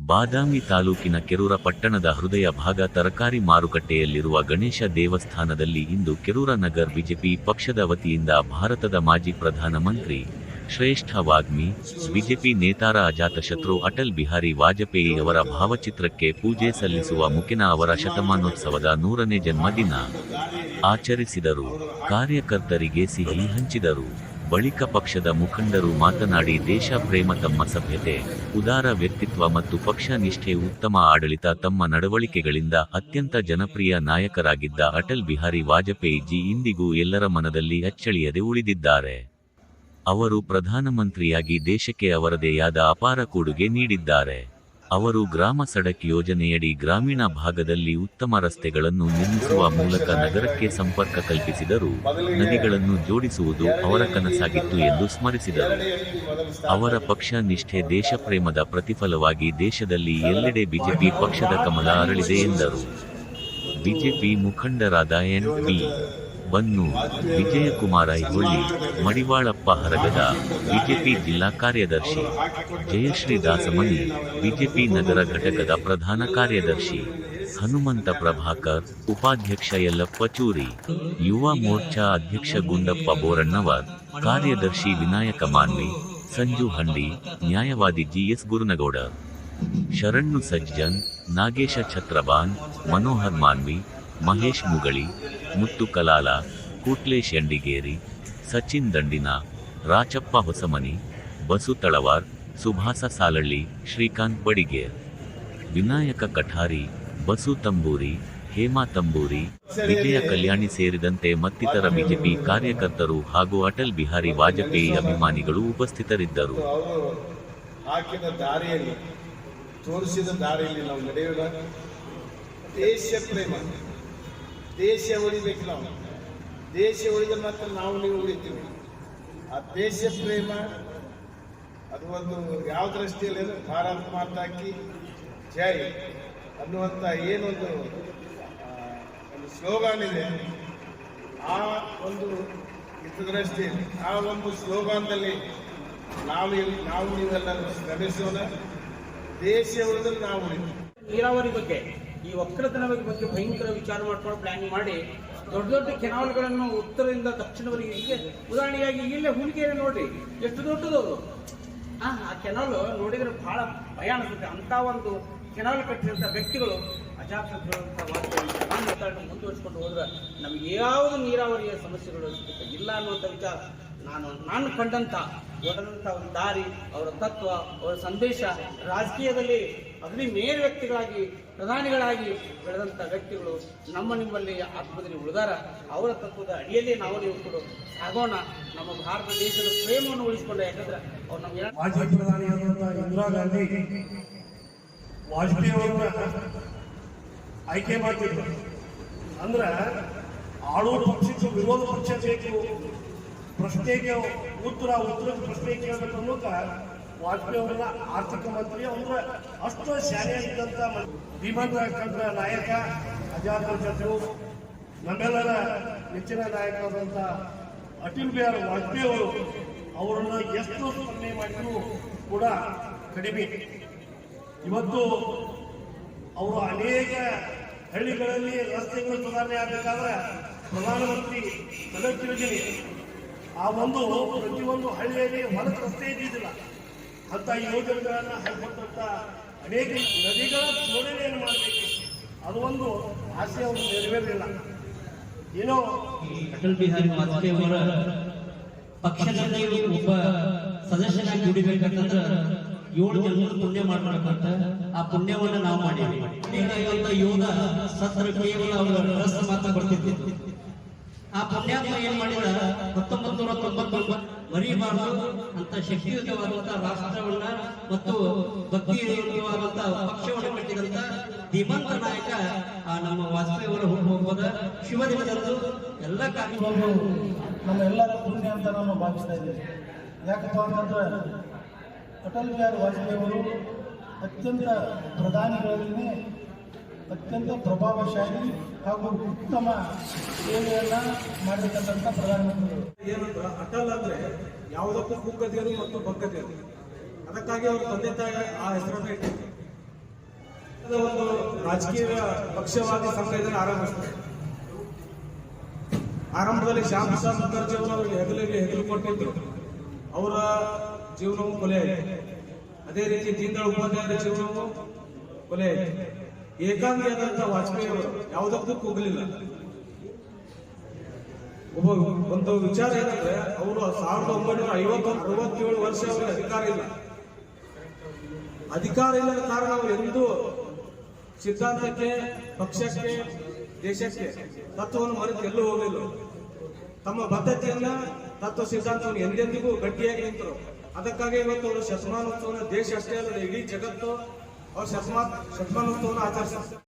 ಬಾದಾಮಿ ತಾಲೂಕಿನ ಕೆರೂರ ಪಟ್ಟಣದ ಹೃದಯ ಭಾಗ ತರಕಾರಿ ಮಾರುಕಟ್ಟೆಯಲ್ಲಿರುವ ಗಣೇಶ ದೇವಸ್ಥಾನದಲ್ಲಿ ಇಂದು ಕೆರೂರ ನಗರ್ ಬಿಜೆಪಿ ಪಕ್ಷದ ವತಿಯಿಂದ ಭಾರತದ ಮಾಜಿ ಪ್ರಧಾನಮಂತ್ರಿ ಶ್ರೇಷ್ಠ ವಾಗ್ಮಿ ಬಿಜೆಪಿ ನೇತಾರ ಅಜಾತಶತ್ರು ಅಟಲ್ ಬಿಹಾರಿ ವಾಜಪೇಯಿ ಅವರ ಭಾವಚಿತ್ರಕ್ಕೆ ಪೂಜೆ ಸಲ್ಲಿಸುವ ಮುಖೇನ ಅವರ ಶತಮಾನೋತ್ಸವದ 100ನೇ ಜನ್ಮದಿನ ಆಚರಿಸಿದರು. ಕಾರ್ಯಕರ್ತರಿಗೆ ಸಿಹಿ ಹಂಚಿದರು. ಬಳಿಕ ಪಕ್ಷದ ಮುಖಂಡರು ಮಾತನಾಡಿ, ದೇಶ ಪ್ರೇಮ, ತಮ್ಮ ಸಭ್ಯತೆ, ಉದಾರ ವ್ಯಕ್ತಿತ್ವ ಮತ್ತು ಪಕ್ಷ ನಿಷ್ಠೆ, ಉತ್ತಮ ಆಡಳಿತ, ತಮ್ಮ ನಡವಳಿಕೆಗಳಿಂದ ಅತ್ಯಂತ ಜನಪ್ರಿಯ ನಾಯಕರಾಗಿದ್ದ ಅಟಲ್ ಬಿಹಾರಿ ವಾಜಪೇಯಿಜಿ ಇಂದಿಗೂ ಎಲ್ಲರ ಮನದಲ್ಲಿ ಅಚ್ಚಳಿಯದೆ ಉಳಿದಿದ್ದಾರೆ. ಅವರು ಪ್ರಧಾನಮಂತ್ರಿಯಾಗಿ ದೇಶಕ್ಕೆ ಅವರದೇ ಆದ ಅಪಾರ ಕೊಡುಗೆ ನೀಡಿದ್ದಾರೆ. ಅವರು ಗ್ರಾಮ ಸಡಕ್ ಯೋಜನೆಯಡಿ ಗ್ರಾಮೀಣ ಭಾಗದಲ್ಲಿ ಉತ್ತಮ ರಸ್ತೆಗಳನ್ನು ನಿರ್ಮಿಸುವ ಮೂಲಕ ನಗರಕ್ಕೆ ಸಂಪರ್ಕ ಕಲ್ಪಿಸಿದರು. ನದಿಗಳನ್ನು ಜೋಡಿಸುವುದು ಅವರ ಕನಸಾಗಿತ್ತು ಎಂದು ಸ್ಮರಿಸಿದರು. ಅವರ ಪಕ್ಷ ನಿಷ್ಠೆ, ದೇಶಪ್ರೇಮದ ಪ್ರತಿಫಲವಾಗಿ ದೇಶದಲ್ಲಿ ಎಲ್ಲೆಡೆ ಬಿಜೆಪಿ ಪಕ್ಷದ ಕಮಲ ಅರಳಿದೆ ಎಂದರು. ಬಿಜೆಪಿ ಮುಖಂಡರಾದ ಎನ್.ಪಿ. ಬನ್ನೂರ್, ವಿಜಯಕುಮಾರ ಐಹೊಳಿ, ಮಡಿವಾಳಪ್ಪ ಹರಗದ, ಬಿಜೆಪಿ ಜಿಲ್ಲಾ ಕಾರ್ಯದರ್ಶಿ ಜಯಶ್ರೀ ದಾಸಮನಿ, ಬಿಜೆಪಿ ನಗರ ಘಟಕದ ಪ್ರಧಾನ ಕಾರ್ಯದರ್ಶಿ ಹನುಮಂತ ಪ್ರಭಾಕರ್, ಉಪಾಧ್ಯಕ್ಷ ಯಲ್ಲಪ್ಪ ಚೂರಿ, ಯುವ ಮೋರ್ಚಾ ಅಧ್ಯಕ್ಷ ಗುಂಡಪ್ಪ ಬೋರಣ್ಣವರ್, ಕಾರ್ಯದರ್ಶಿ ವಿನಾಯಕ ಮಾನ್ವಿ, ಸಂಜು ಹಂಡಿ, ನ್ಯಾಯವಾದಿ ಜಿ.ಎಸ್. ಗುರುನಗೌಡ, ಶರಣ್ಣು ಸಜ್ಜನ್, ನಾಗೇಶ ಛತ್ರಬಾನ್, ಮನೋಹರ್ ಮಾನ್ವಿ, ಮಹೇಶ್ ಮುಗಳಿ, ಮುತ್ತು ಕಲಾಲ, ಕೂಟ್ಲೇಶ್ ಯಂಡಿಗೇರಿ, ಸಚಿನ್ ದಂಡಿನ, ರಾಚಪ್ಪ ಹೊಸಮನಿ, ಬಸು ತಳವಾರ್, ಸುಭಾಸ ಸಾಲಳ್ಳಿ, ಶ್ರೀಕಾಂತ್ ಬಡಿಗೇರ್, ವಿನಾಯಕ ಕಠಾರಿ, ಬಸು ತಂಬೂರಿ, ಹೇಮಾ ತಂಬೂರಿ, ವಿಜಯ ಕಲ್ಯಾಣಿ ಸೇರಿದಂತೆ ಮತ್ತಿತರ ಬಿಜೆಪಿ ಕಾರ್ಯಕರ್ತರು ಹಾಗೂ ಅಟಲ್ ಬಿಹಾರಿ ವಾಜಪೇಯಿ ಅಭಿಮಾನಿಗಳು ಉಪಸ್ಥಿತರಿದ್ದರು. ತೋರಿಸಿದ ದಾರಿಯಲ್ಲಿ ನಾವು ನಡೆಯೋಣ. ದೇಶ ಪ್ರೇಮ, ದೇಶ ಉಳಿಬೇಕು. ನಾವು ದೇಶ ಉಳಿದ ಮಾತ್ರ ನಾವು ನೀವು ಉಳಿತೀವಿ. ಆ ದೇಶ ಪ್ರೇಮ ಅದು ಒಂದು ಯಾವ ದೃಷ್ಟಿಯಲ್ಲಿ ಭಾರತ ಮಾತಾಕಿ ಜೈ ಅನ್ನುವಂಥ ಏನೊಂದು ಸ್ಲೋಗಾನ್ ಇದೆ, ಆ ಒಂದು ಹಿತದೃಷ್ಟಿಯಲ್ಲಿ ಆ ಒಂದು ಸ್ಲೋಗಾನ್ದಲ್ಲಿ ನಾವು ನೀವೆಲ್ಲರೂ ಶ್ರಮಿಸೋಣ. ದೇಶ ಉಳಿದ್ರೆ ನಾವು ಉಳಿತೀವಿ. ನೀರಾವರಿ ಬಗ್ಗೆ, ಈ ಒಕ್ಕಲತನ ಬಗ್ಗೆ ಭಯಂಕರ ವಿಚಾರ ಮಾಡ್ಕೊಂಡು ಪ್ಲಾನಿಂಗ್ ಮಾಡಿ ದೊಡ್ಡ ದೊಡ್ಡ ಕೆನಾಲ್ಗಳನ್ನು ಉತ್ತರದಿಂದ ದಕ್ಷಿಣವರೆಗೆ, ಹೀಗೆ ಉದಾಹರಣೆಯಾಗಿ ಇಲ್ಲೇ ಹುಲಿಗೆರೆ ನೋಡ್ರಿ ಎಷ್ಟು ದೊಡ್ಡದವರು. ಆ ಕೆನಾಲ್ ನೋಡಿದ್ರೆ ಬಹಳ ಭಯ ಅನಿಸುತ್ತೆ. ಅಂತ ಒಂದು ಕೆನಾಲ್ ಕಟ್ಟಿದಂಥ ವ್ಯಕ್ತಿಗಳು ಅಜಾತಶತ್ರು ಮುಂದುವರಿಸಿಕೊಂಡು ಹೋದ್ರೆ ನಮಗೆ ಯಾವುದು ನೀರಾವರಿಯ ಸಮಸ್ಯೆಗಳು ಇಲ್ಲ ಅನ್ನುವಂಥ ವಿಚಾರ ನಾನು ಕಂಡಂಥ ದೊಡ್ಡದಂಥ ಒಂದು ದಾರಿ, ಅವರ ತತ್ವ, ಅವರ ಸಂದೇಶ, ರಾಜಕೀಯದಲ್ಲಿ ಅಗ್ನಿ ಮೇರು ವ್ಯಕ್ತಿಗಳಾಗಿ, ಪ್ರಧಾನಿಗಳಾಗಿ ಬೆಳೆದಂಥ ವ್ಯಕ್ತಿಗಳು ನಿಮ್ಮಲ್ಲಿ ಆತ್ಮದಲ್ಲಿ ಉಳಿದಾರ. ಅವರ ತತ್ವದ ಅಡಿಯಲ್ಲಿ ನಾವು ನೀವು ಕೂಡ ಸಾಗೋಣ. ನಮ್ಮ ಭಾರತ ದೇಶದ ಪ್ರೇಮವನ್ನು ಉಳಿಸಿಕೊಂಡ, ಯಾಕಂದ್ರೆ ಅವ್ರು ನಮ್ಗೆ ಮಾಜಿ ಪ್ರಧಾನಿಯಾದಂಥ ಇಂದಿರಾ ಗಾಂಧಿ ವಾಜಪೇಯಿ ಅವರನ್ನ ಆಯ್ಕೆ ಮಾಡ್ತಿದ್ರು. ಅಂದ್ರೆ ಆಳುವ ಪಕ್ಷಕ್ಕೆ ವಿರೋಧ ಪಕ್ಷ ಬೇಕು, ಪ್ರಶ್ನೆಗೆ ಉತ್ತರ ಪ್ರಶ್ನೆ ಕೇಳಬೇಕು ಅನ್ನೋಕ ವಾಜಪೇಯಿ ಅವರನ್ನ ಆರ್ಥಿಕ ಮಂತ್ರಿ ಅಂದ್ರೆ ಅಷ್ಟು ಶಾಲೆ ಇದ್ದಂಥ ಧೀಮಂತ ನಾಯಕ ಅಜಾತಶತ್ರು, ನಮ್ಮೆಲ್ಲರ ನೆಚ್ಚಿನ ನಾಯಕರಾದಂಥ ಅಟಲ್ ಬಿಹಾರಿ ವಾಜಪೇಯಿ ಅವರನ್ನ ಎಷ್ಟು ಸ್ಮರಣೆ ಮಾಡಿದ್ರು ಕೂಡ ಕಡಿಮೆ. ಇವತ್ತು ಅವರು ಅನೇಕ ಹಳ್ಳಿಗಳಲ್ಲಿ ರಸ್ತೆಗಳು ಸುಧಾರಣೆ ಆಗಬೇಕಾದ್ರೆ ಪ್ರಧಾನಮಂತ್ರಿ ಸಡಕ್ ಯೋಜನೆ, ಆ ಒಂದು ಪ್ರತಿಯೊಂದು ಹಳ್ಳಿಯಲ್ಲಿ ಹೊಲಕ್ಕೆ ರಸ್ತೆ ಇದ್ದಿದ್ದಿಲ್ಲ. ಅಂತ ಯೋಜನೆಗಳನ್ನ ಹಾಕಿಕೊಟ್ಟಂತ ಅನೇಕ ನದಿಗಳ ಜೋಡಣೆಯನ್ನು ಮಾಡಬೇಕು, ಅದು ಒಂದು ಆಸೆ ಅವರು ನೆರವೇರಲಿಲ್ಲ. ಏನೋ ಅಟಲ್ ಬಿಹಾರಿ ವಾಜಪೇಯಿ ಅವರ ಪಕ್ಷದಲ್ಲಿ ಒಬ್ಬ ಸದಸ್ಯನಾಗಿ ದುಡಿಬೇಕಂತಂದ್ರೆ 7 ಜನ್ಮದ ಪುಣ್ಯ ಮಾಡ್ಬೇಕಂತ ಆ ಪುಣ್ಯವನ್ನು ನಾವು ಮಾಡೀವಿ. ಯೋಧ ಸತ್ರ ಕೇವಲ ಅವರ ರಸ್ತೆ ಮಾತ್ರ ಬರ್ತಿದ್ವಿ. ಆ ಪುಣ್ಯಾತ್ಮ ಏನ್ ಮಾಡಿದ 1999 ಮರಿಬಾರದು ಅಂತ ಶಕ್ತಿಯುತವಾದಂತಹ ರಾಷ್ಟ್ರವನ್ನ ಮತ್ತು ಭಕ್ತಿಯುತವಾದಂತಹ ಪಕ್ಷವನ್ನು ಕಟ್ಟಿದಂತ ಧೀಮಂತ ನಾಯಕ ನಮ್ಮ ವಾಜಪೇಯಿ ಅವರ ಹುಟ್ಟುಹಬ್ಬದ ಶಿವ ದಿನದಂದು ಎಲ್ಲ ಕಾರ್ಯಕ್ರಮಗಳು ನಮ್ಮ ಎಲ್ಲರ ಪುಣ್ಯ ಅಂತ ನಾನು ಭಾವಿಸ್ತಾ ಇದ್ದೇವೆ. ಯಾಕಪ್ಪ ಅಂತಂದ್ರೆ ಅಟಲ್ ಬಿಹಾರಿ ವಾಜಪೇಯಿ ಅವರು ಅತ್ಯಂತ ಪ್ರಧಾನಿಗಳಲ್ಲಿ ಅತ್ಯಂತ ಪ್ರಭಾವಶಾಲಿ ಹಾಗೂ ಉತ್ತಮ ಸೇವೆಯನ್ನು ಮಾಡತಕ್ಕಂಥ ಪ್ರಧಾನಮಂತ್ರಿಗಳು. ಏನಂದ್ರೆ ಅಟಲ್ ಅಂದ್ರೆ ಯಾವುದಕ್ಕೂ ಕುಗ್ಗದಿಯರು ಮತ್ತು ಬಗ್ಗದಿಯರು, ಅದಕ್ಕಾಗಿ ಅವರು ತಂದೆ ತಾಯಿ ಆ ಹೆಸರನ್ನು ಇಟ್ಟಿದ್ರು. ಒಂದು ರಾಜಕೀಯ ಪಕ್ಷವಾದಿ ಸಂಘ ಇದನ್ನು ಆರಂಭಿಸಿದೆ. ಆರಂಭದಲ್ಲಿ ಶ್ಯಾಮ್ ಪ್ರಸಾದ್ ಮುಖರ್ಜಿ ಅವರು ಹೆಗಲು ಕೊಟ್ಟಿದ್ರು, ಅವರ ಜೀವನವು ಕೊಲೆ ಆಯಿತು. ಅದೇ ರೀತಿ ದೀನ್ ದಯಾಳ್ ಉಪಾಧ್ಯಾಯರ ಜೀವನವು ಕೊಲೆ ಆಯಿತು. ಏಕಾಂಗಿಯಾದಂತಹ ವಾಜಪೇಯಿ ಅವರು ಯಾವುದಕ್ಕೂ ಕೂಗಲಿಲ್ಲ. ಒಂದು ವಿಚಾರ ಏನಂದ್ರೆ, ಅವರು 1967 ವರ್ಷ ಅವರಿಗೆ ಅಧಿಕಾರ ಇಲ್ಲದ ಕಾರಣ ಅವರು ಎಂದೂ ಸಿದ್ಧಾಂತಕ್ಕೆ, ಪಕ್ಷಕ್ಕೆ, ದೇಶಕ್ಕೆ ತತ್ವವನ್ನು ಮರೆತು ಎಲ್ಲೂ ಹೋಗಲಿಲ್ಲ. ತಮ್ಮ ಬದ್ಧತೆಯನ್ನ, ತತ್ವ ಸಿದ್ಧಾಂತವನ್ನು ಎಂದೆಂದಿಗೂ ಗಟ್ಟಿಯಾಗಿ ನಿಂತರು. ಅದಕ್ಕಾಗಿ ಇವತ್ತು ಅವರು ಶತಮಾನೋತ್ಸವನ ದೇಶ ಅಷ್ಟೇ ಅಲ್ಲದೆ ಇಡೀ ಜಗತ್ತು ಅವ್ರ ಶತಮಾನೋತ್ಸವವನ್ನು ಆಚರಿಸ್ತಾರೆ.